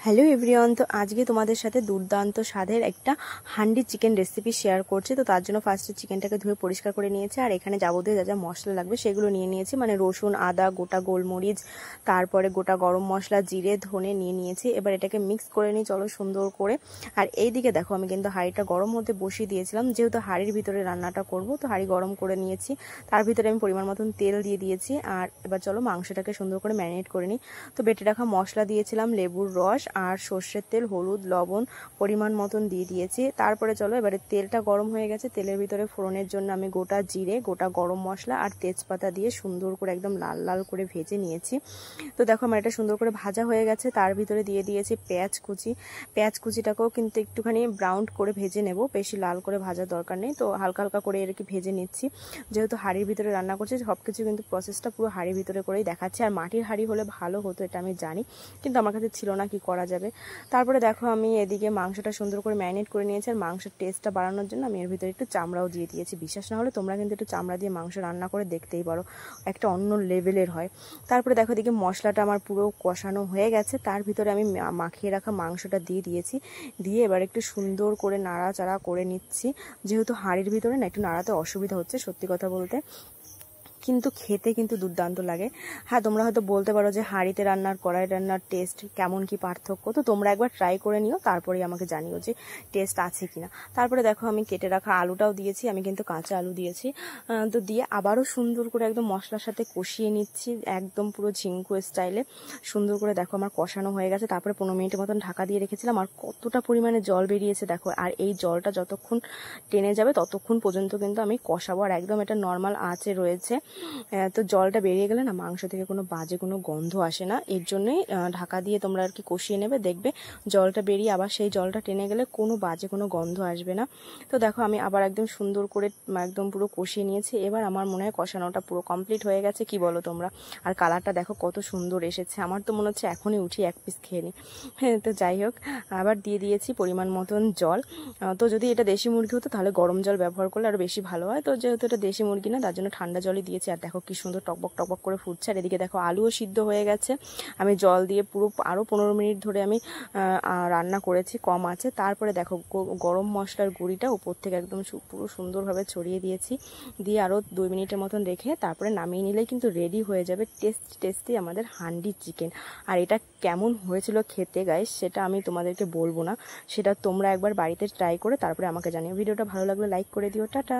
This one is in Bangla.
হ্যালো এভরিওয়ান, তো আজকে তোমাদের সাথে দুর্দান্ত স্বাদের একটা হান্ডি চিকেন রেসিপি শেয়ার করছি। তো তার জন্য ফার্স্টে চিকেনটাকে ধুয়ে পরিষ্কার করে নিয়েছি, আর এখানে যাবতীয় যা যা মশলা লাগবে সেগুলো নিয়ে নিয়েছি, মানে রসুন, আদা, গোটা গোলমরিচ, তারপরে গোটা গরম মশলা, জিরে, ধনে নিয়ে নিয়েছি। এবার এটাকে মিক্স করে নিই চলো সুন্দর করে। আর এই দিকে দেখো আমি কিন্তু হাঁড়িটা গরম হতে বসিয়ে দিয়েছিলাম, যেহেতু হাঁড়ির ভিতরে রান্নাটা করব, তো হাঁড়ি গরম করে নিয়েছি। তার ভিতরে আমি পরিমাণ মতন তেল দিয়ে দিয়েছি। আর এবার চলো মাংসটাকে সুন্দর করে ম্যারিনেট করে নিই। তো বেটে রাখা মশলা দিয়েছিলাম, লেবুর রস আর সর্ষের তেল, হলুদ, লবণ পরিমাণ মতন দিয়ে দিয়েছি। তারপরে চলো এবারে তেলটা গরম হয়ে গেছে, তেলের ভিতরে ফোড়নের জন্য আমি গোটা জিরে, গোটা গরম মশলা আর তেজপাতা দিয়ে সুন্দর করে একদম লাল লাল করে ভেজে নিয়েছি। তো দেখো আমার এটা সুন্দর করে ভাজা হয়ে গেছে। তার ভিতরে দিয়ে দিয়েছি পেঁয়াজ কুচি। পেঁয়াজ কুচিটাকেও কিন্তু একটুখানি ব্রাউন করে ভেজে নেব, বেশি লাল করে ভাজার দরকার নেই। তো হালকা হালকা করে এর কি ভেজে নিচ্ছি, যেহেতু হাঁড়ির ভিতরে রান্না করছি সব কিছু কিন্তু প্রসেসটা পুরো হাঁড়ির ভিতরে করেই দেখাচ্ছি। আর মাটির হাঁড়ি হলে ভালো হতো, এটা আমি জানি, কিন্তু আমার কাছে ছিল না, কি করা যাবে। তারপরে দেখো আমি এদিকে মাংসটা সুন্দর করে ম্যারিনেট করে নিয়েছি, আর মাংসের টেস্টটা বাড়ানোর জন্য আমি এর ভিতরে একটু চামড়াও দিয়ে দিয়েছি। বিশ্বাস না হলে তোমরা কিন্তু একটু চামড়া দিয়ে মাংস রান্না করে দেখতেই পারো, একটা অন্য লেভেলের হয়। তারপরে দেখো এদিকে মশলাটা আমার পুরো কষানো হয়ে গেছে, তার ভিতরে আমি মাখিয়ে রাখা মাংসটা দিয়ে দিয়েছি। দিয়ে এবার একটু সুন্দর করে নাড়াচাড়া করে নিচ্ছি, যেহেতু হাঁড়ির ভিতরে না একটু নাড়াতে অসুবিধা হচ্ছে সত্যি কথা বলতে, কিন্তু খেতে কিন্তু দুর্দান্ত লাগে। হ্যাঁ, তোমরা হয়তো বলতে পারো যে হাঁড়িতে রান্নার কড়াই রান্নার টেস্ট কেমন কি পার্থক্য, তো তোমরা একবার ট্রাই করে নিও, তারপরেই আমাকে জানিও যে টেস্ট আছে কিনা। তারপরে দেখো আমি কেটে রাখা আলুটাও দিয়েছি, আমি কিন্তু কাঁচা আলু দিয়েছি। তো দিয়ে আবারও সুন্দর করে একদম মশলার সাথে কষিয়ে নিচ্ছি, একদম পুরো ঝিঙ্কু স্টাইলে সুন্দর করে। দেখো আমার কষানো হয়ে গেছে, তারপরে 15 মিনিটের মতন ঢাকা দিয়ে রেখেছিলাম। আর কতটা পরিমাণে জল বেরিয়েছে দেখো, আর এই জলটা যতক্ষণ টেনে যাবে ততক্ষণ পর্যন্ত কিন্তু আমি কষাবো, আর একদম এটা নর্মাল আঁচে রয়েছে। তো জলটা বেরিয়ে গেলে না মাংস থেকে কোনো বাজে কোনো গন্ধ আসে না, এর জন্যই ঢাকা দিয়ে তোমরা আর কি কষিয়ে নেবে, দেখবে জলটা বেরিয়ে আবার সেই জলটা টেনে গেলে কোনো বাজে কোনো গন্ধ আসবে না। তো দেখো আমি আবার একদম সুন্দর করে একদম পুরো কষিয়ে নিয়েছি। এবার আমার মনে হয় কষানোটা পুরো কমপ্লিট হয়ে গেছে, কি বলো তোমরা? আর কালারটা দেখো কত সুন্দর এসেছে, আমার তো মনে হচ্ছে এখনই উঠি এক পিস খেয়ে নিই। হ্যাঁ, তো যাই হোক, আবার দিয়ে দিয়েছি পরিমাণ মতন জল। তো যদি এটা দেশি মুরগি হতো তাহলে গরম জল ব্যবহার করলে আরও বেশি ভালো হয়, তো যেহেতু এটা দেশি মুরগি না তার জন্য ঠান্ডা জলই দিয়েছি। আর দেখো কি সুন্দর টকবক টকবক করে ফুটছে। আর এদিকে দেখো আলুও সিদ্ধ হয়ে গেছে, আমি জল দিয়ে পুরো আরও 15 মিনিট ধরে আমি রান্না করেছি কম আছে। তারপরে দেখো গরম মশলার গুঁড়িটা উপর থেকে একদম পুরো সুন্দরভাবে ছড়িয়ে দিয়েছি, দিয়ে আরও 2 মিনিটের মতন রেখে তারপরে নামিয়ে নিলেই কিন্তু রেডি হয়ে যাবে টেস্টি আমাদের হান্ডি চিকেন। আর এটা কেমন হয়েছিল খেতে গাইস, সেটা আমি তোমাদেরকে বলবো না, সেটা তোমরা একবার বাড়িতে ট্রাই করে তারপরে আমাকে জানিও। ভিডিওটা ভালো লাগলে লাইক করে দিও। টাটা।